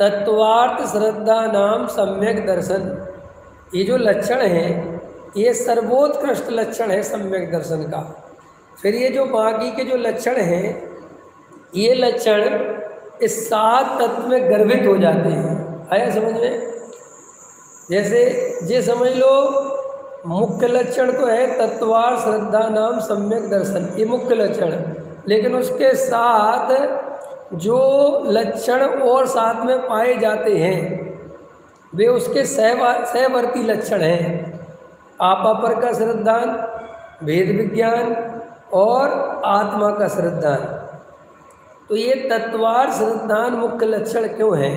तत्वार्थ श्रद्धा नाम सम्यक दर्शन, ये जो लक्षण है ये सर्वोत्कृष्ट लक्षण है सम्यक दर्शन का। फिर ये जो बाकी के जो लक्षण हैं ये लक्षण इस 7 तत्व में गर्भित हो जाते हैं। आया समझ में? जैसे ये समझ लो मुख्य लक्षण तो है तत्वार्थ श्रद्धा नाम सम्यक दर्शन, ये मुख्य लक्षण, लेकिन उसके साथ जो लक्षण और साथ में पाए जाते हैं वे उसके सहवर्ती लक्षण हैं। आपापर का श्रद्धान, भेद विज्ञान और आत्मा का श्रद्धान। तो ये तत्वार्थ श्रद्धान मुख्य लक्षण क्यों है?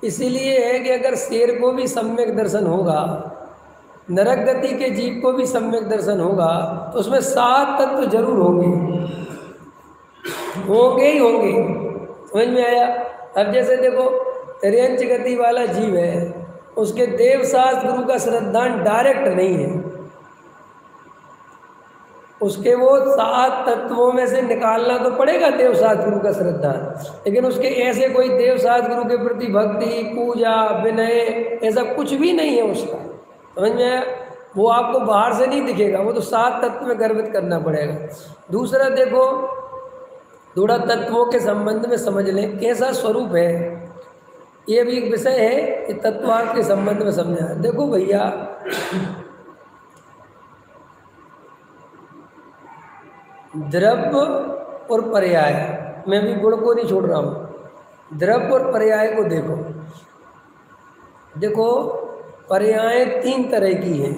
इसीलिए है कि अगर शेर को भी सम्यक दर्शन होगा, नरक गति के जीव को भी सम्यक दर्शन होगा, तो उसमें 7 तत्व जरूर होंगे ही होंगे। समझ में आया? अब जैसे देखो त्रियंच गति वाला जीव है, उसके देवशास्त्र गुरु का श्रद्धान डायरेक्ट नहीं है, उसके वो 7 तत्वों में से निकालना तो पड़ेगा देवशास्त्र गुरु का श्रद्धान, लेकिन उसके ऐसे कोई देवशास्त्र गुरु के प्रति भक्ति, पूजा, विनय ऐसा कुछ भी नहीं है उसका। समझ में आया? वो आपको बाहर से नहीं दिखेगा, वो तो 7 तत्व में गर्भित करना पड़ेगा। दूसरा देखो, थोड़ा तत्वों के संबंध में समझ लें कैसा स्वरूप है, ये भी एक विषय है कि तत्वार्थ के संबंध में समझा। देखो भैया, द्रव्य और पर्याय, मैं भी गुण को नहीं छोड़ रहा हूँ, द्रव्य और पर्याय को देखो। देखो पर्याय 3 तरह की हैं,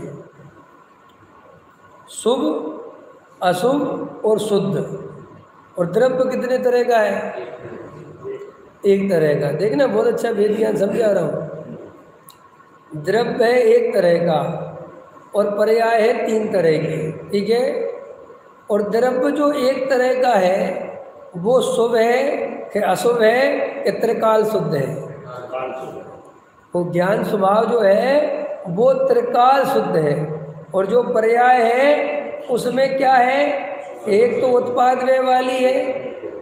शुभ, अशुभ और शुद्ध। और द्रव्य कितने तरह का है? 1 तरह का। देखना बहुत अच्छा वेद ज्ञान समझा रहा हूँ। द्रव्य है 1 तरह का और पर्याय है 3 तरह के, ठीक है। और द्रव्य जो 1 तरह का है वो शुभ है कि अशुभ है कि त्रिकाल शुद्ध है? वो ज्ञान स्वभाव जो है वो त्रिकाल शुद्ध है। और जो पर्याय है उसमें क्या है? एक तो उत्पाद व्यय वाली है,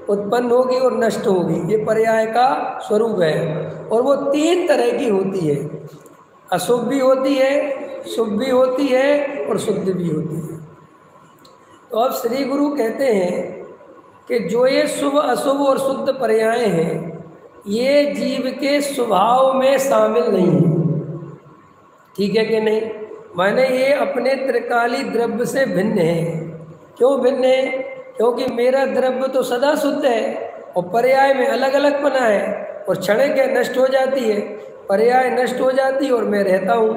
उत्पन्न होगी और नष्ट होगी, ये पर्याय का स्वरूप है। और वो 3 तरह की होती है, अशुभ भी होती है, शुभ भी होती है और शुद्ध भी होती है। तो अब श्री गुरु कहते हैं कि जो ये शुभ, अशुभ और शुद्ध पर्याय हैं ये जीव के स्वभाव में शामिल नहीं है, ठीक है कि नहीं? माने ये अपने त्रिकाली द्रव्य से भिन्न है। क्यों भिन्न है? क्योंकि मेरा द्रव्य तो सदा शुद्ध है और पर्याय में अलग अलग बना है, और क्षणिक है, नष्ट हो जाती है, पर्याय नष्ट हो जाती है और मैं रहता हूँ।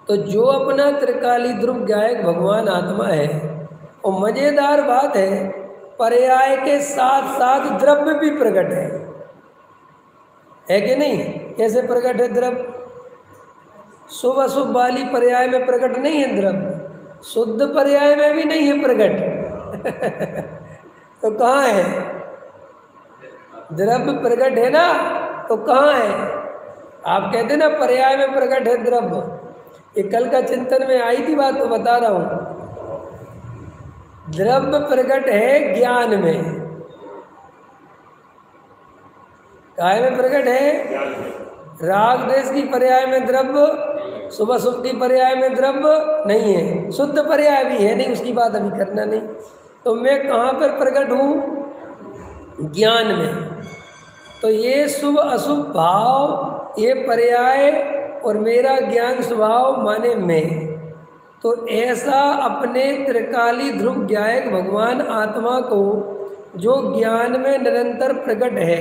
तो जो अपना त्रिकाली ध्रुव गायक भगवान आत्मा है, और मज़ेदार बात है पर्याय के साथ साथ द्रव्य भी प्रकट है कि नहीं? कैसे प्रकट है द्रव्य? शुभ अशुभ वाली पर्याय में प्रकट नहीं है द्रव्य, शुद्ध पर्याय में भी नहीं है प्रकट। तो कहाँ है द्रव्य? प्रकट है ना, तो कहाँ है? आप कहते ना पर्याय में प्रकट है द्रव्य, ये कल का चिंतन में आई थी बात, तो बता रहा हूँ। द्रव्य प्रकट है ज्ञान में, काय में प्रकट है? राग द्वेष की पर्याय में द्रव्य, शुभ अशुभ की पर्याय में द्रव्य नहीं है, शुद्ध पर्याय भी है नहीं, उसकी बात अभी करना नहीं। तो मैं कहाँ पर प्रकट हूँ? ज्ञान में। तो ये शुभ अशुभ भाव, ये पर्याय और मेरा ज्ञान स्वभाव माने मैं। तो ऐसा अपने त्रिकाली ध्रुव ज्ञायक भगवान आत्मा को जो ज्ञान में निरंतर प्रकट है,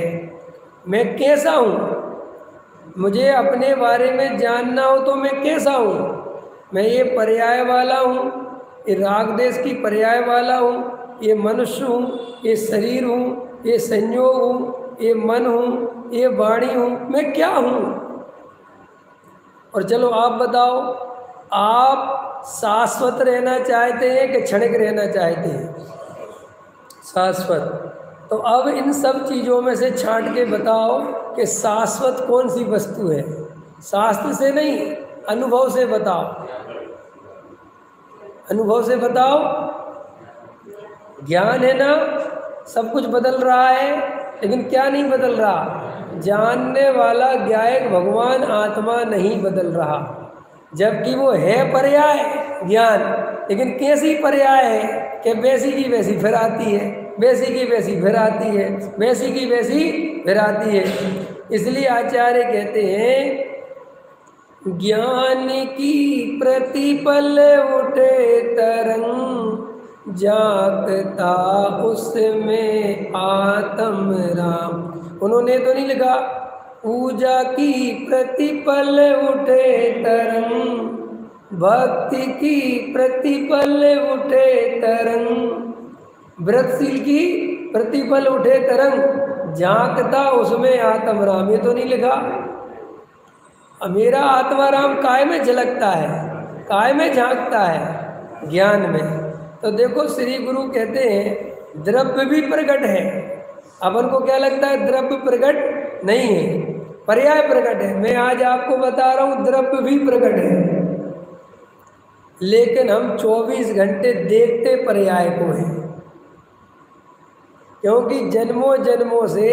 मैं कैसा हूँ? मुझे अपने बारे में जानना हो तो मैं कैसा हूँ? मैं ये पर्याय वाला हूँ, ये राग देश की पर्याय वाला हूँ, ये मनुष्य हूँ, ये शरीर हूँ, ये संयोग हूँ, ये मन हूँ, ये वाणी हूँ, मैं क्या हूँ? और चलो आप बताओ, आप शाश्वत रहना चाहते हैं कि क्षणिक रहना चाहते हैं? शाश्वत। तो अब इन सब चीज़ों में से छांट के बताओ कि शाश्वत कौन सी वस्तु है? शास्त्र से नहीं, अनुभव से बताओ, अनुभव से बताओ। ज्ञान है ना, सब कुछ बदल रहा है, लेकिन क्या नहीं बदल रहा? जानने वाला ज्ञायक भगवान आत्मा नहीं बदल रहा, जबकि वो है पर्याय ज्ञान, लेकिन कैसी पर्याय है कि वैसी की वैसी फिर आती है, वैसी की वैसी फिर आती है, वैसी की वैसी फिर आती है। इसलिए आचार्य कहते हैं ज्ञान की प्रतिपल उठे तरंग, जागता उसमें आत्म राम। उन्होंने तो नहीं लिखा पूजा की प्रतिपल उठे तरंग, भक्ति की प्रतिपल उठे तरंग, व्रतशील की प्रतिपल उठे तरंग, झांकता उसमें आत्म राम। ये तो नहीं लिखा मेरा आत्मा राम काय में झलकता है, काय में झांकता है, ज्ञान में। तो देखो श्री गुरु कहते हैं द्रव्य भी प्रकट है। अपन को क्या लगता है द्रव्य प्रकट नहीं है, पर्याय प्रकट है। मैं आज आपको बता रहा हूँ द्रव्य भी प्रकट है, लेकिन हम 24 घंटे देखते पर्याय को हैं, क्योंकि जन्मों जन्मों से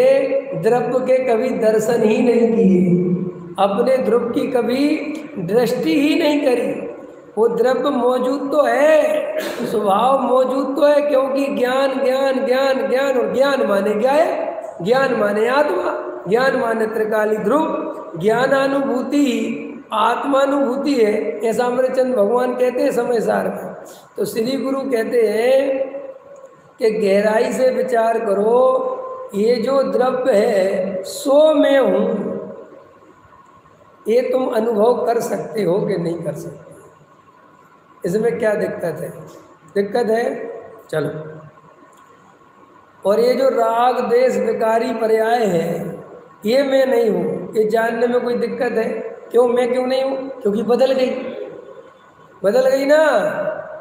द्रव्य के कभी दर्शन ही नहीं किए, अपने ध्रुव की कभी दृष्टि ही नहीं करी। वो द्रव्य मौजूद तो है, स्वभाव मौजूद तो है, क्योंकि ज्ञान ज्ञान ज्ञान ज्ञान, और ज्ञान माने क्या है, ज्ञान माने आत्मा, ज्ञान माने त्रिकाली ध्रुव, ज्ञानानुभूति आत्मानुभूति है, ऐसा अमृतचंद भगवान कहते हैं समय सार में। तो श्री गुरु कहते हैं कि गहराई से विचार करो, ये जो द्रव्य है सो मैं हूँ, ये तुम अनुभव कर सकते हो कि नहीं कर सकते? इसमें क्या दिक्कत है? दिक्कत है? चलो। और ये जो राग देश विकारी पर्याय है, ये मैं नहीं हूँ, ये जानने में कोई दिक्कत है? क्यों मैं क्यों नहीं हूँ? क्योंकि बदल गई, बदल गई ना,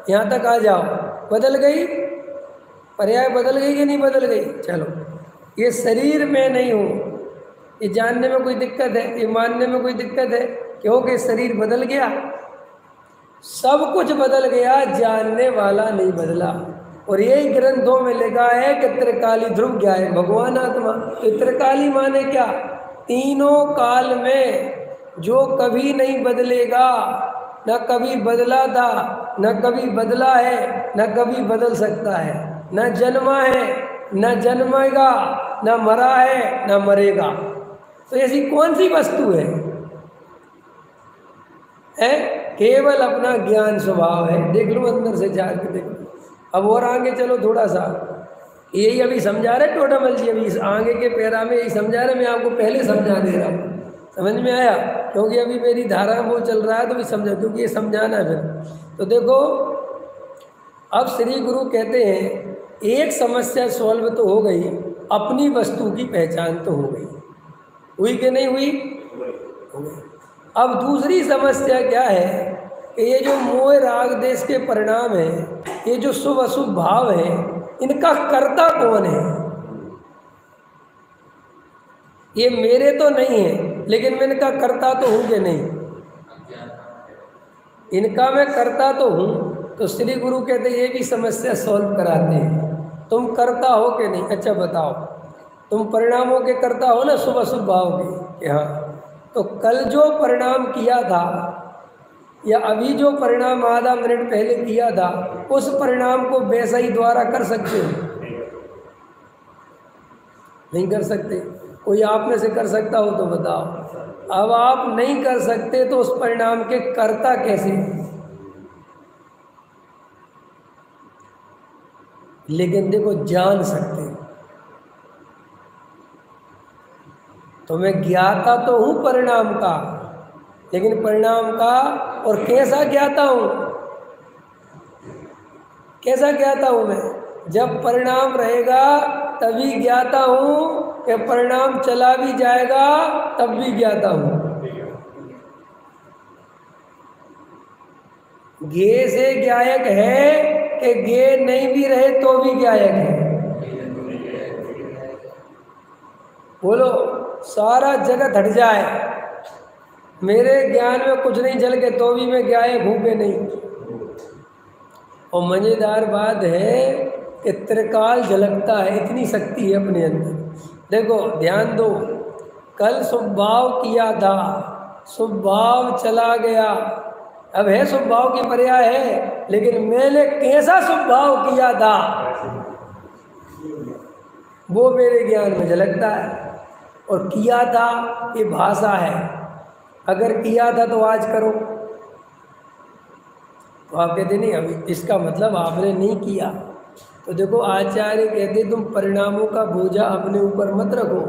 यहाँ तक आ जाओ, बदल गई, पर्याय बदल गई कि नहीं बदल गई? चलो, ये शरीर में नहीं हूँ, ये जानने में कोई दिक्कत है? ये मानने में कोई दिक्कत है? क्योंकि शरीर बदल गया, सब कुछ बदल गया, जानने वाला नहीं बदला। और यही ग्रंथों में लिखा है कि त्रिकाली ध्रुव क्या है, भगवान आत्मा। तो त्रिकाली माने क्या? तीनों काल में जो कभी नहीं बदलेगा, न कभी बदला था, न कभी बदला है, न कभी बदल सकता है, न जन्मा है, न जन्मेगा, न मरा है, न मरेगा। तो ऐसी कौन सी वस्तु है? केवल अपना ज्ञान स्वभाव है। देख लो अंदर से झाड़ के देख लो। अब और आगे चलो थोड़ा सा, यही अभी समझा रहे टोटामल जी, अभी इस आगे के पैरा में यही समझा रहे, मैं आपको पहले समझा दे रहा हूँ। समझ में आया? क्योंकि अभी मेरी धारा वो चल रहा है तो भी समझा, क्योंकि ये समझाना है फिर। तो देखो अब श्री गुरु कहते हैं एक समस्या सॉल्व तो हो गई, अपनी वस्तु की पहचान तो हो गई, हुई कि नहीं हुई? हो गई। अब दूसरी समस्या क्या है कि ये जो मोह राग देश के परिणाम है, ये जो शुभ अशुभ भाव है, इनका कर्ता कौन है? ये मेरे तो नहीं है, लेकिन मैं इनका कर्ता तो हूँ कि नहीं? इनका मैं कर्ता तो हूँ। तो श्री गुरु कहते ये भी समस्या सॉल्व कराते हैं, तुम कर्ता हो कि नहीं? अच्छा बताओ, तुम परिणामों के कर्ता हो ना, शुभ अशुभ भाव के? हाँ। तो कल जो परिणाम किया था, या अभी जो परिणाम आधा मिनट पहले किया था, उस परिणाम को वैसा ही द्वारा कर सकते हो? नहीं कर सकते। कोई आप में से कर सकता हो तो बताओ। अब आप नहीं कर सकते तो उस परिणाम के कर्ता कैसे? लेकिन देखो जान सकते, तो मैं ज्ञाता तो हूं परिणाम का, लेकिन परिणाम का और कैसा ज्ञाता हूं? कैसा ज्ञाता हूं मैं? जब परिणाम रहेगा तभी ज्ञाता हूं, कि परिणाम चला भी जाएगा तब भी ज्ञाता हूं। ज्ञे से ज्ञायक है कि ज्ञे नहीं भी रहे तो भी ज्ञायक है। बोलो, सारा जगत हट जाए, मेरे ज्ञान में कुछ नहीं जल के तो भी मैं ज्ञायक हूँ कि नहीं? और मज़ेदार बात है कि त्रिकाल झलकता है, इतनी शक्ति है अपने अंदर। देखो ध्यान दो, कल स्वभाव किया था, स्वभाव चला गया, अब है स्वभाव की पर्याय है, लेकिन मैंने कैसा स्वभाव किया था वो मेरे ज्ञान में झलकता है। और किया था ये भाषा है, अगर किया था तो आज करो, तो आप कहते नहीं अभी इसका मतलब आपने नहीं किया। तो देखो आचार्य कहते तुम परिणामों का बोझा अपने ऊपर मत रखो,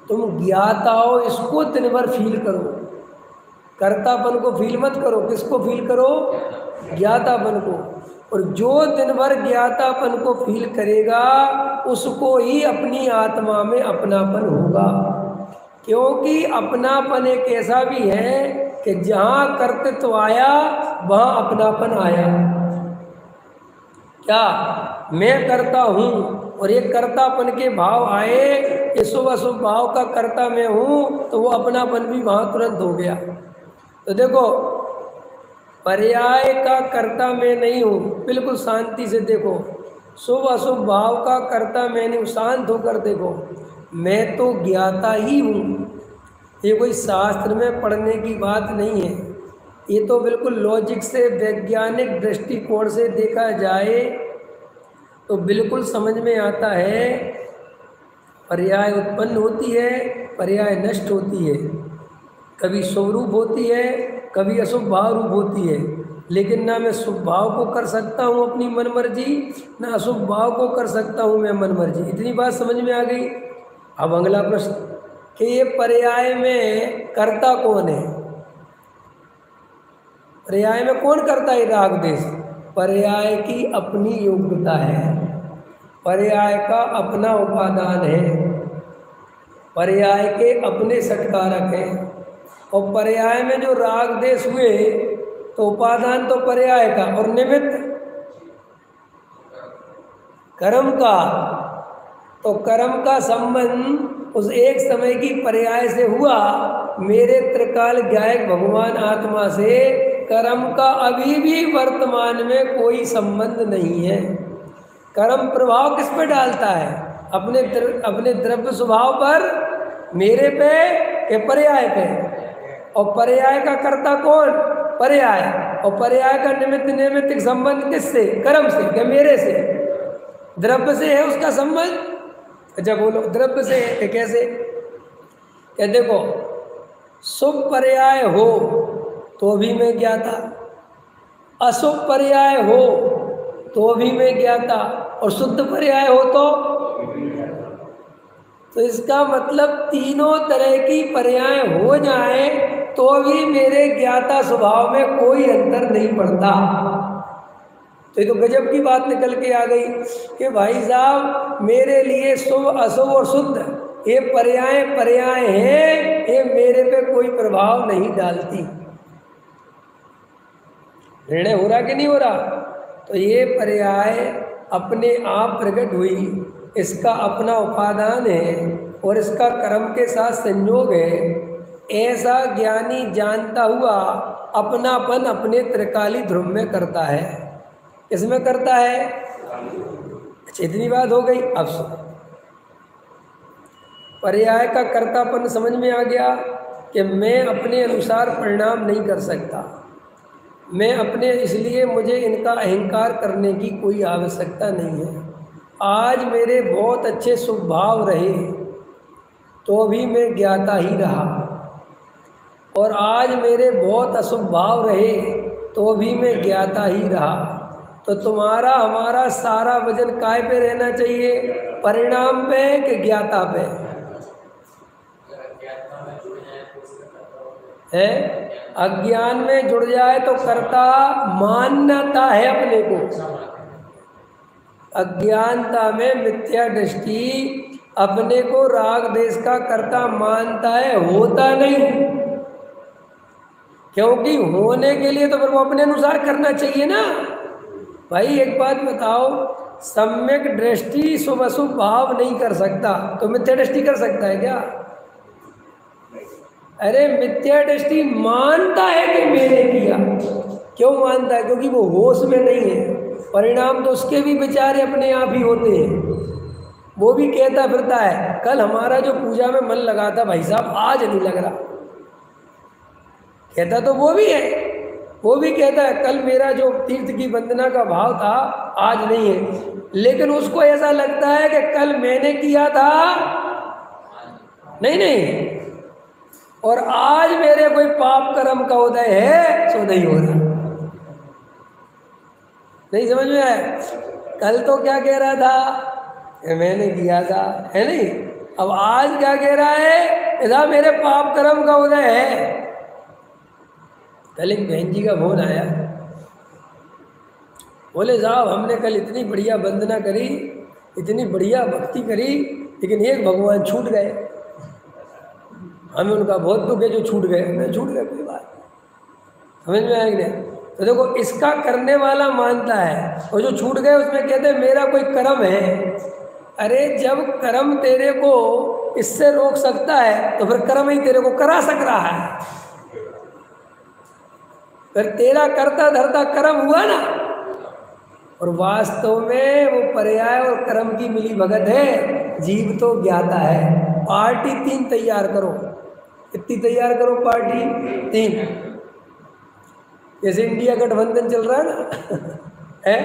तुम ज्ञाता हो इसको दिन भर फील करो, कर्तापन को फील मत करो। किसको फील करो? ज्ञातापन को। और जो दिन भर ज्ञातापन को फील करेगा उसको ही अपनी आत्मा में अपनापन होगा, क्योंकि अपनापन एक ऐसा भी है कि जहाँ कर्तृत्व आया वहाँ अपनापन आया। क्या मैं करता हूँ और ये कर्तापन के भाव आए, ये शुभ अशुभ भाव का कर्ता मैं हूँ, तो वो अपनापन भी वहाँ तुरंत हो गया। तो देखो पर्याय का कर्ता मैं नहीं हूँ, बिल्कुल शांति से देखो, शुभ अशुभ भाव का कर्ता मैं नहीं हूँ, शांत होकर देखो, मैं तो ज्ञाता ही हूँ। ये कोई शास्त्र में पढ़ने की बात नहीं है, ये तो बिल्कुल लॉजिक से वैज्ञानिक दृष्टिकोण से देखा जाए तो बिल्कुल समझ में आता है। पर्याय उत्पन्न होती है, पर्याय नष्ट होती है, कभी शुभ रूप होती है, कभी अशुभ भाव रूप होती है, लेकिन ना मैं शुभ भाव को कर सकता हूँ अपनी मनमर्जी, ना अशुभ भाव को कर सकता हूँ मैं मनमर्जी। इतनी बात समझ में आ गई। अब अगला प्रश्न कि ये पर्याय में कर्ता कौन है? पर्याय में कौन करता है? राग देश। पर्याय की अपनी योग्यता है, पर्याय का अपना उपादान है, पर्याय के अपने सत्कारक हैं। और पर्याय में जो राग देश हुए तो उपादान तो पर्याय का और निमित्त कर्म का, तो कर्म का संबंध उस एक समय की पर्याय से हुआ। मेरे त्रिकाल ज्ञायक भगवान आत्मा से कर्म का अभी भी वर्तमान में कोई संबंध नहीं है। कर्म प्रभाव किस पे डालता है? अपने द्रव्य स्वभाव पर, मेरे पे के पर्याय पे। और पर्याय का कर्ता कौन? पर्याय। और पर्याय का निमित्त नैमित्तिक संबंध किससे? कर्म से क्या मेरे से? द्रव्य से है उसका संबंध। अच्छा बोलो, द्रव्य से है कैसे? क्या देखो, शुभ पर्याय हो तो भी मैं ज्ञाता, अशुभ पर्याय हो तो भी मैं ज्ञाता, और शुद्ध पर्याय हो तो इसका मतलब तीनों तरह की पर्याय हो जाए तो भी मेरे ज्ञाता स्वभाव में कोई अंतर नहीं पड़ता। तो ये तो गजब की बात निकल के आ गई कि भाई साहब मेरे लिए शुभ अशुभ और शुद्ध ये पर्याय हैं, ये मेरे पे कोई प्रभाव नहीं डालती। निर्णय हो रहा कि नहीं हो रहा? तो ये पर्याय अपने आप प्रकट हुई, इसका अपना उपादान है और इसका कर्म के साथ संयोग है। ऐसा ज्ञानी जानता हुआ अपनापन अपने त्रिकाली ध्रुव में करता है। इसमें करता है। अच्छा इतनी बात हो गई। अब पर्याय का कर्तापन समझ में आ गया कि मैं अपने अनुसार परिणाम नहीं कर सकता, मैं अपने, इसलिए मुझे इनका अहंकार करने की कोई आवश्यकता नहीं है। आज मेरे बहुत अच्छे स्वभाव रहे तो भी मैं ज्ञाता ही रहा, और आज मेरे बहुत अशुभ भाव रहे तो भी मैं ज्ञाता ही रहा। तो तुम्हारा हमारा सारा वजन काय पे रहना चाहिए? परिणाम पे कि ज्ञाता पे? है अज्ञान में जुड़ जाए तो कर्ता मान्यता है अपने को। अज्ञानता में मिथ्या दृष्टि अपने को राग देश का कर्ता मानता है, होता नहीं। क्योंकि होने के लिए तो फिर वो अपने अनुसार करना चाहिए ना। भाई एक बात बताओ, सम्यक दृष्टि शुभ अशुभ भाव नहीं कर सकता तो मिथ्या दृष्टि कर सकता है क्या? अरे मिथ्या दृष्टि मानता है कि मैंने किया। क्यों मानता है? क्योंकि वो होश में नहीं है। परिणाम तो उसके भी बेचारे अपने आप ही होते हैं, वो भी कहता फिरता है कल हमारा जो पूजा में मन लगा था भाई साहब आज नहीं लग रहा, कहता तो वो भी है। वो भी कहता है कल मेरा जो तीर्थ की वंदना का भाव था आज नहीं है, लेकिन उसको ऐसा लगता है कि कल मैंने किया था नहीं, और आज मेरे कोई पाप कर्म का उदय है सो नहीं हो रहा। नहीं समझ में आया? कल तो क्या कह रहा था मैंने किया था, है नहीं, अब आज क्या कह रहा है ऐसा मेरे पाप कर्म का उदय है। कल एक बहन जी का फोन आया, बोले साहब हमने कल इतनी बढ़िया वंदना करी, इतनी बढ़िया भक्ति करी, लेकिन एक भगवान छूट गए। हमें उनका बहुत दुख है जो छूट गए। मैं छूट गए कोई बात समझ में आएगी नहीं? तो देखो इसका करने वाला मानता है और जो छूट गए उसमें कहते हैं मेरा कोई कर्म है। अरे जब कर्म तेरे को इससे रोक सकता है तो फिर कर्म ही तेरे को करा सक रहा है। फिर तेरा करता धरता कर्म हुआ ना। और वास्तव में वो पर्याय और कर्म की मिली भगत है। जीव तो ज्ञाता है। पार्टी 3 तैयार करो। कितनी तैयार करो पार्टी? 3। जैसे इंडिया गठबंधन चल रहा है ना है,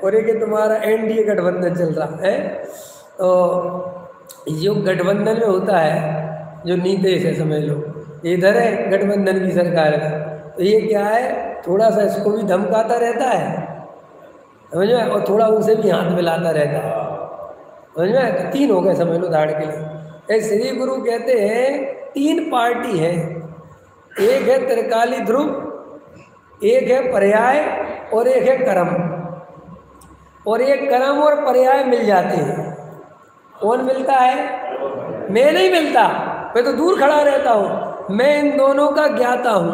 और एक तुम्हारा एनडीए गठबंधन चल रहा है। तो जो गठबंधन में होता है जो नीतीश है समझ लो, इधर है गठबंधन की सरकार का, तो ये क्या है थोड़ा सा इसको भी धमकाता रहता है समझ में, और थोड़ा उनसे भी हाथ मिलाता रहता है समझ में। तो 3 हो गए समझ लो दाड़ के लिए। श्री गुरु कहते हैं 3 पार्टी है, एक है त्रिकाली ध्रुव, एक है पर्याय और एक है कर्म। और ये कर्म और पर्याय मिल जाते हैं। कौन मिलता है? मैं नहीं मिलता, मैं तो दूर खड़ा रहता हूँ। मैं इन दोनों का ज्ञाता हूँ,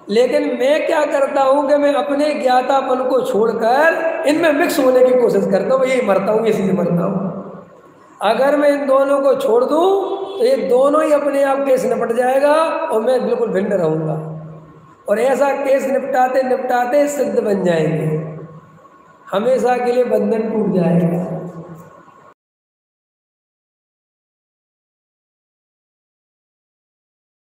लेकिन मैं क्या करता हूँ कि मैं अपने ज्ञातापन को छोड़कर इनमें मिक्स होने की कोशिश करता हूँ। यही मरता हूँ, इसी से मरता हूँ। अगर मैं इन दोनों को छोड़ दूँ तो ये दोनों ही अपने आप केस निपट जाएगा और मैं बिल्कुल भिन्न रहूँगा। और ऐसा केस निपटाते निपटाते सिद्ध बन जाएंगे, हमेशा के लिए बंधन टूट जाएगा।